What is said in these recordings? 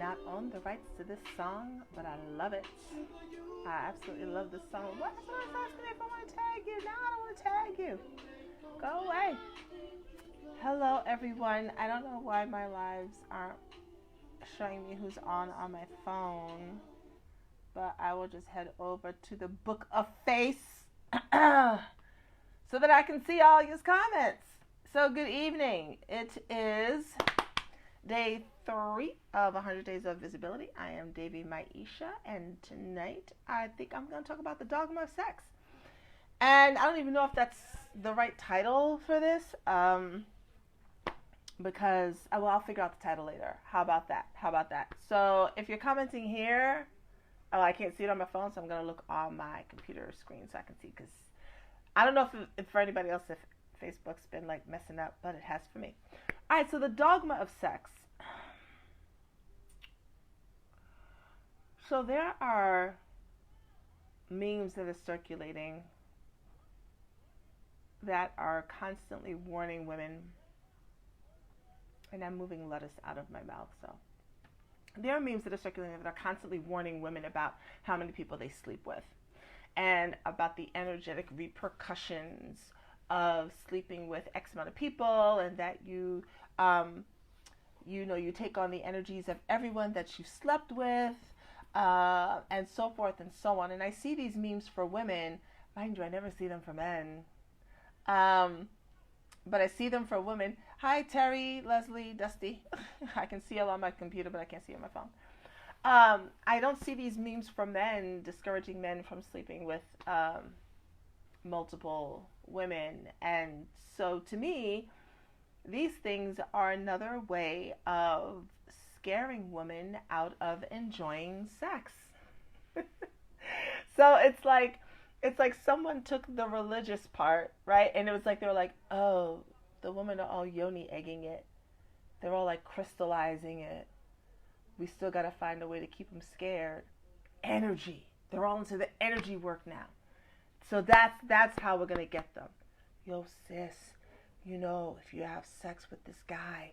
not own the rights to this song, but I love it. I absolutely love this song. What? Someone's asking me if I want to tag you. No, I don't want to tag you. Go away. Hello, everyone. I don't know why my lives aren't showing me who's on my phone, but I will just head over to the Book of Face so that I can see all your comments. So, good evening. It is day 3 of 100 Days of Visibility. I am Davy Maisha, and tonight I think I'm going to talk about the dogma of sex. And I don't even know if that's the right title for this, because, well, I'll figure out the title later. How about that? So, if you're commenting here, I can't see it on my phone, so I'm going to look on my computer screen so I can see, because I don't know if for anybody else, if Facebook's been like messing up, but it has for me. All right, so the dogma of sex. So there are memes that are circulating that are constantly warning women, and I'm moving lettuce out of my mouth, so there are memes that are circulating that are constantly warning women about how many people they sleep with and about the energetic repercussions of sleeping with X amount of people, and that you take on the energies of everyone that you slept with, and so forth and so on. And I see these memes for women. Mind you, I never see them for men. But I see them for women. Hi, Terry, Leslie, Dusty. I can see it on my computer, but I can't see it on my phone. I don't see these memes for men discouraging men from sleeping with multiple women. And so to me, these things are another way of scaring women out of enjoying sex. So it's like someone took the religious part, right? And it was like they were like, oh, the women are all yoni egging it. They're all like crystallizing it. We still got to find a way to keep them scared. Energy. They're all into the energy work now. So that's how we're going to get them. Yo, sis, if you have sex with this guy,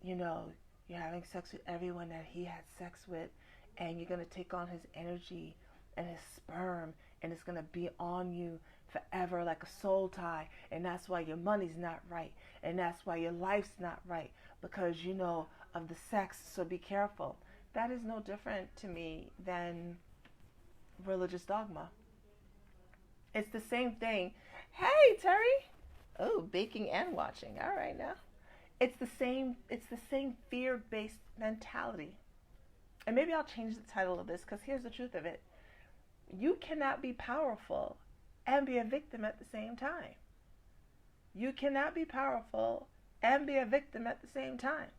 you're having sex with everyone that he had sex with, and you're going to take on his energy and his sperm, and it's going to be on you forever like a soul tie, and that's why your money's not right, and that's why your life's not right, because of the sex, so be careful. That is no different to me than religious dogma. It's the same thing. Hey, Terry. Oh, baking and watching. All right now. It's the same fear-based mentality. And maybe I'll change the title of this, because here's the truth of it. You cannot be powerful and be a victim at the same time. You cannot be powerful and be a victim at the same time.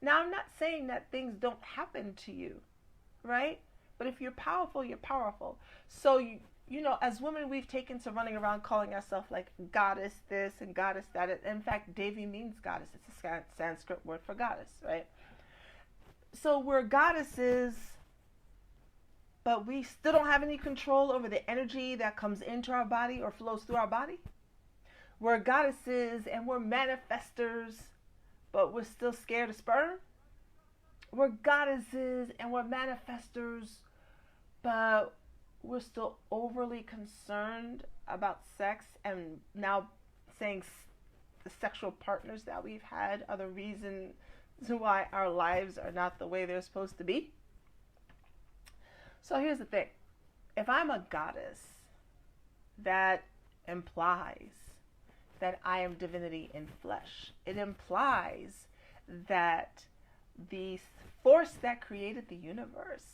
Now, I'm not saying that things don't happen to you, right? But if you're powerful, you're powerful. So, as women, we've taken to running around calling ourselves like goddess this and goddess that. In fact, Devi means goddess. It's a Sanskrit word for goddess, right? So we're goddesses, but we still don't have any control over the energy that comes into our body or flows through our body. We're goddesses and we're manifestors, but we're still scared of sperm. We're goddesses and we're manifestors, but we're still overly concerned about sex, and now saying the sexual partners that we've had are the reason why our lives are not the way they're supposed to be. So here's the thing. If I'm a goddess, that implies that I am divinity in flesh. It implies that the force that created the universe,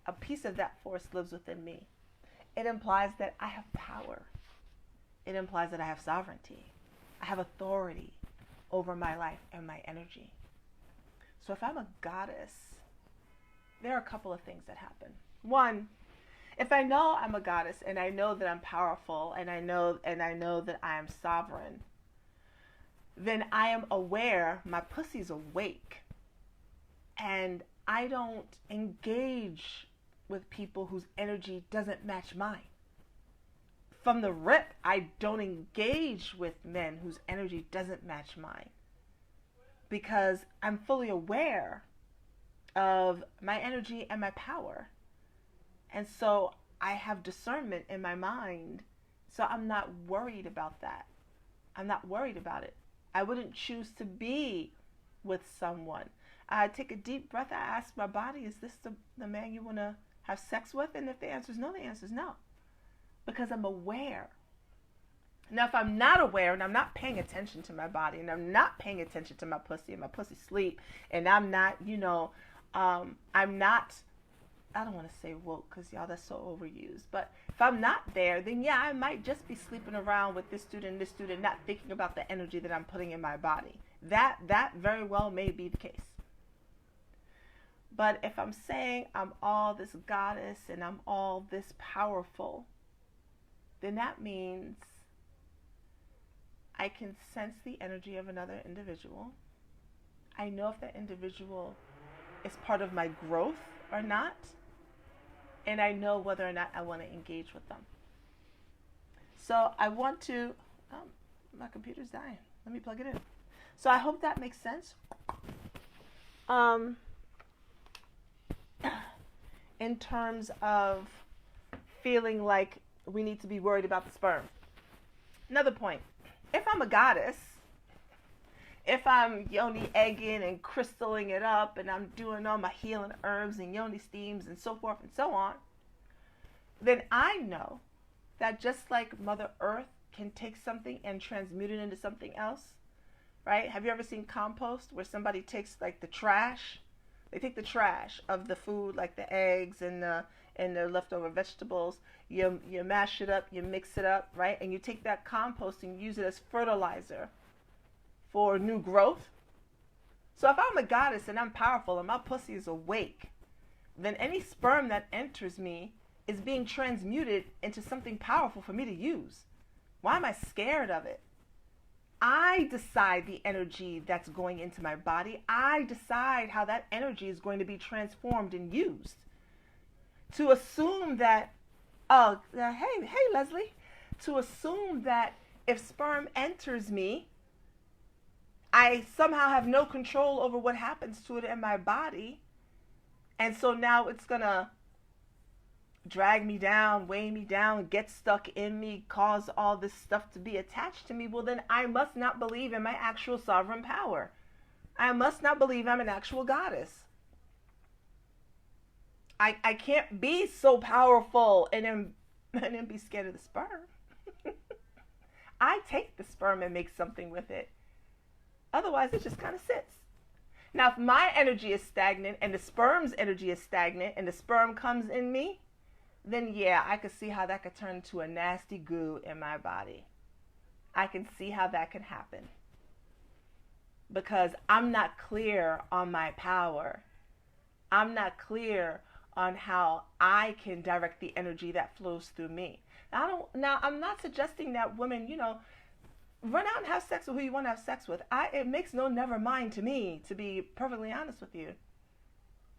a piece of that force lives within me. It implies that I have power. It implies that I have sovereignty. I have authority over my life and my energy. So if I'm a goddess, there are a couple of things that happen. One, if I know I'm a goddess and I know that I'm powerful and I know that I am sovereign, then I am aware, my pussy's awake, and I don't engage with people whose energy doesn't match mine. From the rip, I don't engage with men whose energy doesn't match mine, because I'm fully aware of my energy and my power. And so I have discernment in my mind. So I'm not worried about that. I'm not worried about it. I wouldn't choose to be with someone. I take a deep breath. I ask my body, is this the man you want to have sex with? And if the answer is no, the answer is no. Because I'm aware. Now, if I'm not aware and I'm not paying attention to my body and I'm not paying attention to my pussy and my pussy sleep and I'm not, I'm not, I don't want to say woke because y'all, that's so overused. But if I'm not there, then yeah, I might just be sleeping around with this student, not thinking about the energy that I'm putting in my body. That very well may be the case. But if I'm saying I'm all this goddess and I'm all this powerful, then that means I can sense the energy of another individual. I know if that individual is part of my growth or not. And I know whether or not I want to engage with them. So I want to, my computer's dying. Let me plug it in. So I hope that makes sense. In terms of feeling like we need to be worried about the sperm. Another point. If I'm a goddess, if I'm yoni egging and crystalling it up and I'm doing all my healing herbs and yoni steams and so forth and so on, then I know that just like Mother Earth can take something and transmute it into something else, right? Have you ever seen compost where somebody takes like the trash? They take the trash of the food, like the eggs and the leftover vegetables. You mash it up, you mix it up, right? And you take that compost and use it as fertilizer for new growth. So if I'm a goddess and I'm powerful and my pussy is awake, then any sperm that enters me is being transmuted into something powerful for me to use. Why am I scared of it? I decide the energy that's going into my body. I decide how that energy is going to be transformed and used. To assume that, hey Leslie, to assume that if sperm enters me, I somehow have no control over what happens to it in my body. And so now it's going to drag me down, weigh me down, get stuck in me, cause all this stuff to be attached to me. Well, then I must not believe in my actual sovereign power. I must not believe I'm an actual goddess. I can't be so powerful and then be scared of the sperm. I take the sperm and make something with it. Otherwise, it just kind of sits. Now, if my energy is stagnant and the sperm's energy is stagnant and the sperm comes in me, then yeah, I could see how that could turn into a nasty goo in my body. I can see how that can happen. Because I'm not clear on my power. I'm not clear on how I can direct the energy that flows through me. Now I'm not suggesting that women, run out and have sex with who you want to have sex with. It makes no never mind to me, to be perfectly honest with you.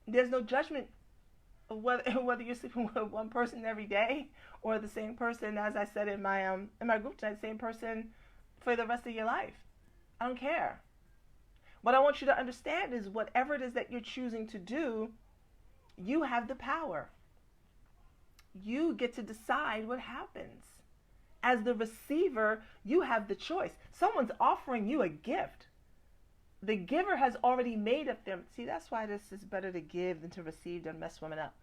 There's no judgment whether you're sleeping with one person every day or the same person, as I said in my group tonight, same person for the rest of your life. I don't care. What I want you to understand is whatever it is that you're choosing to do, you have the power. You get to decide what happens. As the receiver, you have the choice. Someone's offering you a gift. The giver has already made up their... See, that's why this is better to give than to receive, to mess women up.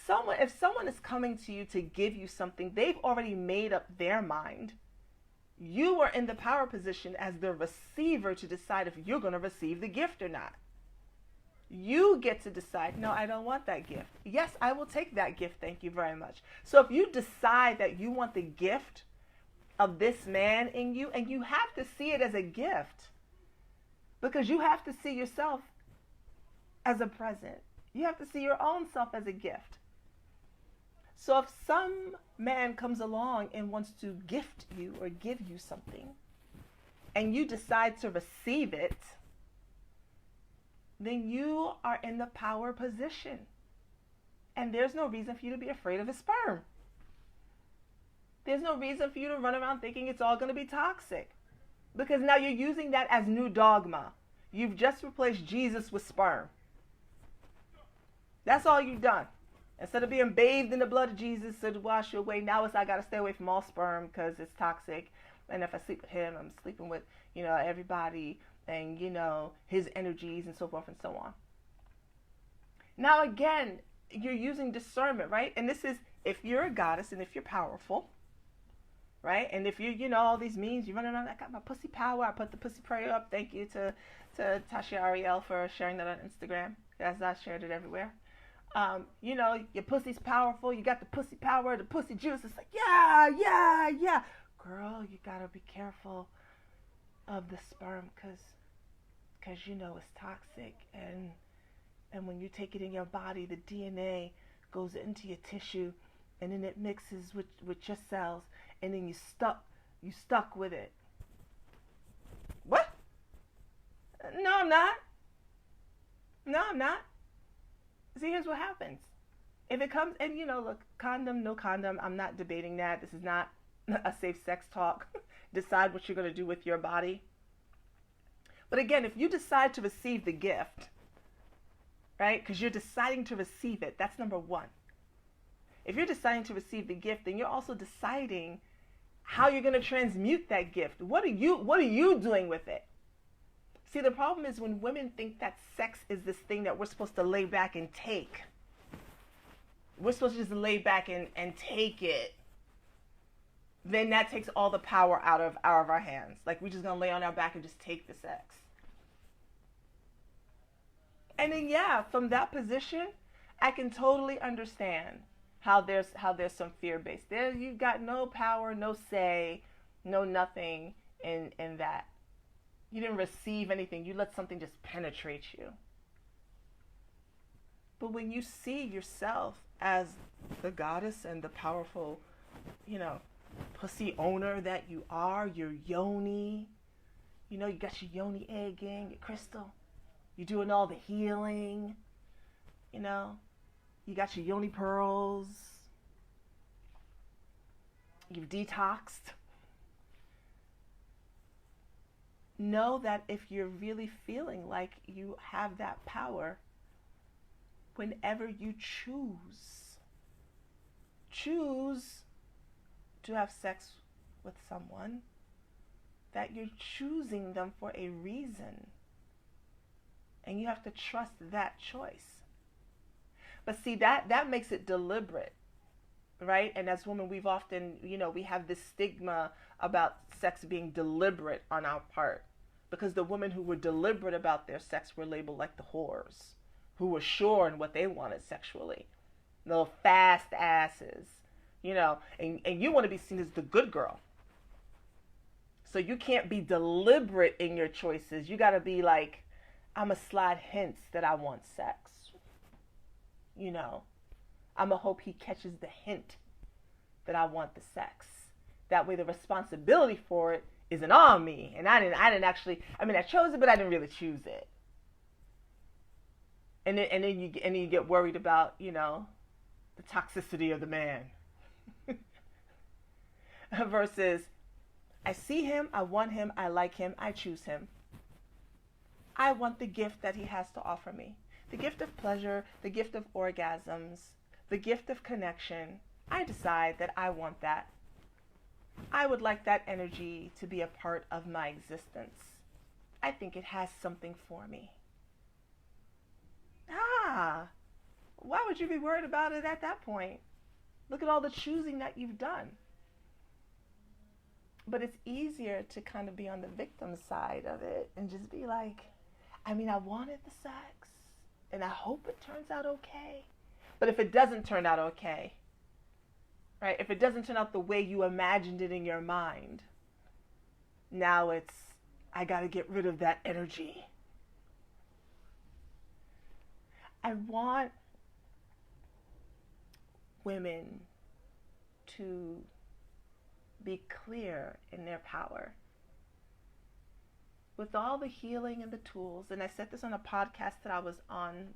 If someone is coming to you to give you something, they've already made up their mind. You are in the power position as the receiver to decide if you're going to receive the gift or not. You get to decide, no, I don't want that gift. Yes, I will take that gift, thank you very much. So if you decide that you want the gift of this man in you, and you have to see it as a gift, because you have to see yourself as a present. You have to see your own self as a gift. So if some man comes along and wants to gift you or give you something, and you decide to receive it, then you are in the power position. And there's no reason for you to be afraid of a sperm. There's no reason for you to run around thinking it's all going to be toxic. Because now you're using that as new dogma. You've just replaced Jesus with sperm. That's all you've done. Instead of being bathed in the blood of Jesus to wash you away, now it's I got to stay away from all sperm because it's toxic. And if I sleep with him, I'm sleeping with, everybody and, his energies and so forth and so on. Now, again, you're using discernment, right? And this is if you're a goddess and if you're powerful, right? And if all these memes, you're running around, I got my pussy power. I put the pussy prayer up. Thank you to Tasha Ariel for sharing that on Instagram, as I shared it everywhere. Your pussy's powerful. You got the pussy power, the pussy juice. It's like, yeah, yeah, yeah. Girl, you got to be careful of the sperm because it's toxic. And when you take it in your body, the DNA goes into your tissue and then it mixes with your cells and then you stuck with it. What? No, I'm not. No, I'm not. See, here's what happens. If it comes, and look, condom, no condom, I'm not debating that. This is not a safe sex talk. Decide what you're going to do with your body. But again, if you decide to receive the gift, right, because you're deciding to receive it, that's number one. If you're deciding to receive the gift, then you're also deciding how you're going to transmute that gift. What are you doing with it? See, the problem is when women think that sex is this thing that we're supposed to lay back and take. We're supposed to just lay back and take it. Then that takes all the power out of our hands. Like we're just going to lay on our back and just take the sex. And then, yeah, from that position, I can totally understand how there's some fear based. There, you've got no power, no say, no nothing in that. You didn't receive anything. You let something just penetrate you. But when you see yourself as the goddess and the powerful, pussy owner that you are, your yoni, you got your yoni egging, your crystal. You're doing all the healing, you got your yoni pearls. You've detoxed. Know that if you're really feeling like you have that power, whenever you choose to have sex with someone, that you're choosing them for a reason. And you have to trust that choice. But see, that makes it deliberate, right? And as women, we've often, we have this stigma about sex being deliberate on our part. Because the women who were deliberate about their sex were labeled like the whores, who were sure in what they wanted sexually. Little fast asses, and you want to be seen as the good girl. So you can't be deliberate in your choices. You got to be like, I'm going to slide hints that I want sex. I'm going to hope he catches the hint that I want the sex. That way the responsibility for it isn't on me. And I didn't actually, I chose it, but I didn't really choose it. And then you get worried about, the toxicity of the man. Versus, I see him, I want him, I like him, I choose him. I want the gift that he has to offer me. The gift of pleasure, the gift of orgasms, the gift of connection. I decide that I want that. I would like that energy to be a part of my existence. I think it has something for me. Why would you be worried about it at that point? Look at all the choosing that you've done. But it's easier to kind of be on the victim side of it and just be like, I wanted the sex and I hope it turns out okay. But if it doesn't turn out okay, right? If it doesn't turn out the way you imagined it in your mind, now it's, I got to get rid of that energy. I want women to be clear in their power. With all the healing and the tools, and I said this on a podcast that I was on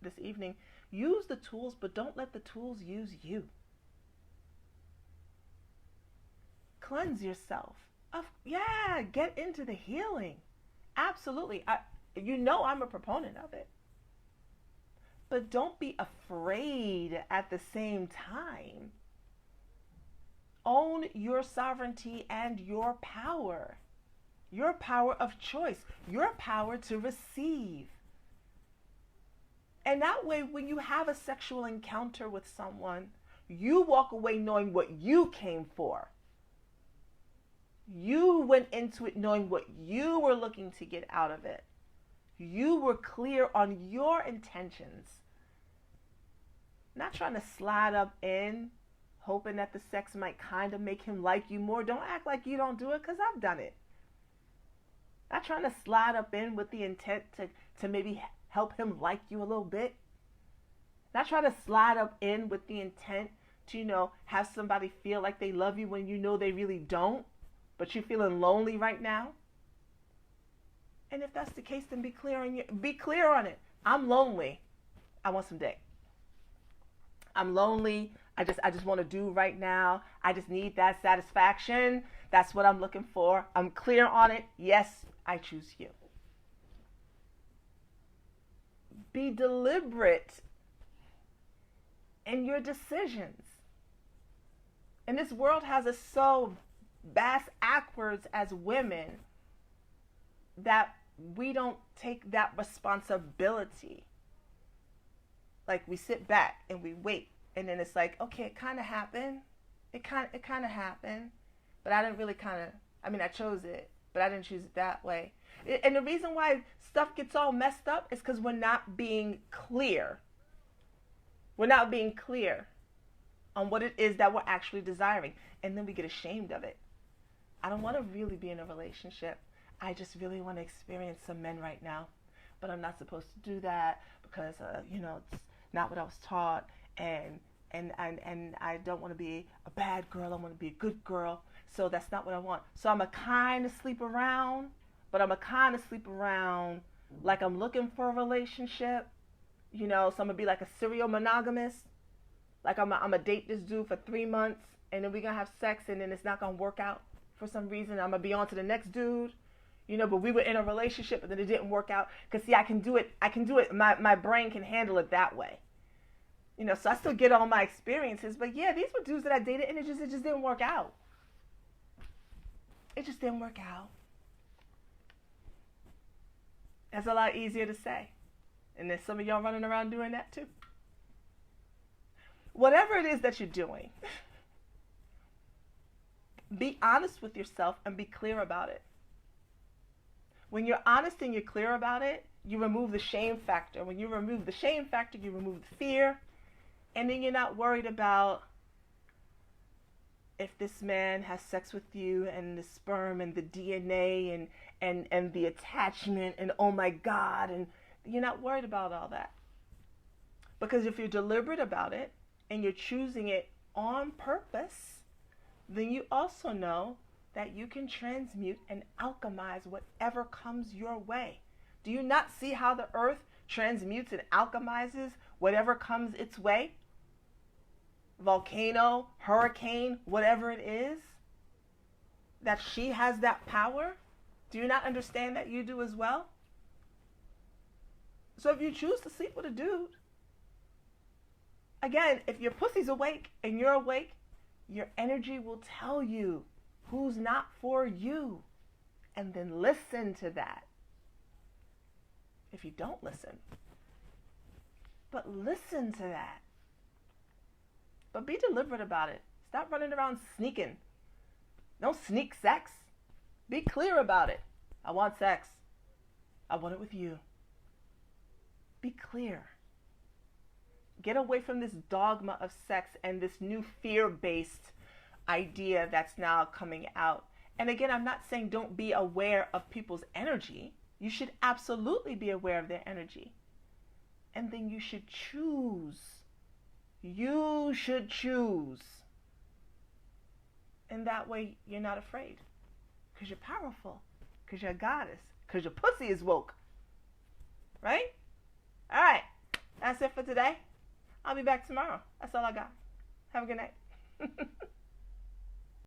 this evening, use the tools, but don't let the tools use you. Cleanse yourself. Get into the healing. Absolutely. I'm a proponent of it. but don't be afraid at the same time. Own your sovereignty and your power of choice, your power to receive. And that way, when you have a sexual encounter with someone, you walk away knowing what you came for. You went into it knowing what you were looking to get out of it. You were clear on your intentions. Not trying to slide up in, hoping that the sex might kind of make him like you more. Don't act like you don't do it, because I've done it. Not trying to slide up in with the intent to maybe help him like you a little bit. Not trying to slide up in with the intent to, have somebody feel like they love you when you know they really don't, but you're feeling lonely right now. And if that's the case, then be clear on it. I'm lonely. I want some dick. I'm lonely. I just want to do right now. I just need that satisfaction. That's what I'm looking for. I'm clear on it. Yes, I choose you. Be deliberate in your decisions. And this world has us so bass backwards as women that we don't take that responsibility. Like, we sit back and we wait, and then it's like, okay, it kind of happened. It kind of happened, but I didn't really I chose it, but I didn't choose it that way. And the reason why stuff gets all messed up is because we're not being clear. We're not being clear on what it is that we're actually desiring, and then we get ashamed of it. I don't want to really be in a relationship. I just really want to experience some men right now, but I'm not supposed to do that because it's not what I was taught, and I don't want to be a bad girl. I want to be a good girl. So that's not what I want. So I'm a kind of sleep around, but I'm a kind of sleep around like I'm looking for a relationship. So I'm gonna be like a serial monogamist. Like I'm gonna date this dude for 3 months, and then we're gonna have sex, and then it's not gonna work out for some reason. I'm gonna be on to the next dude. But we were in a relationship, but then it didn't work out. Because, see, I can do it. My brain can handle it that way. So I still get all my experiences. But, yeah, these were dudes that I dated, and it just didn't work out. It just didn't work out. That's a lot easier to say. And there's some of y'all running around doing that, too. Whatever it is that you're doing, be honest with yourself and be clear about it. When you're honest and you're clear about it, you remove the shame factor. When you remove the shame factor, you remove the fear. And then you're not worried about if this man has sex with you and the sperm and the DNA and the attachment and oh my God. And you're not worried about all that. Because if you're deliberate about it and you're choosing it on purpose, then you also know that you can transmute and alchemize whatever comes your way. Do you not see how the earth transmutes and alchemizes whatever comes its way? Volcano, hurricane, whatever it is, that she has that power. Do you not understand that you do as well? So if you choose to sleep with a dude, again, if your pussy's awake and you're awake, your energy will tell you who's not for you, and then listen to that. If you don't listen, but listen to that. But be deliberate about it. Stop running around sneaking. Don't sneak sex. Be clear about it. I want sex. I want it with you. Be clear. Get away from this dogma of sex and this new fear-based idea that's now coming out. And again, I'm not saying don't be aware of people's energy. You should absolutely be aware of their energy. And then you should choose. You should choose. And that way you're not afraid. Because you're powerful. Because you're a goddess. Because your pussy is woke. Right? All right. That's it for today. I'll be back tomorrow. That's all I got. Have a good night.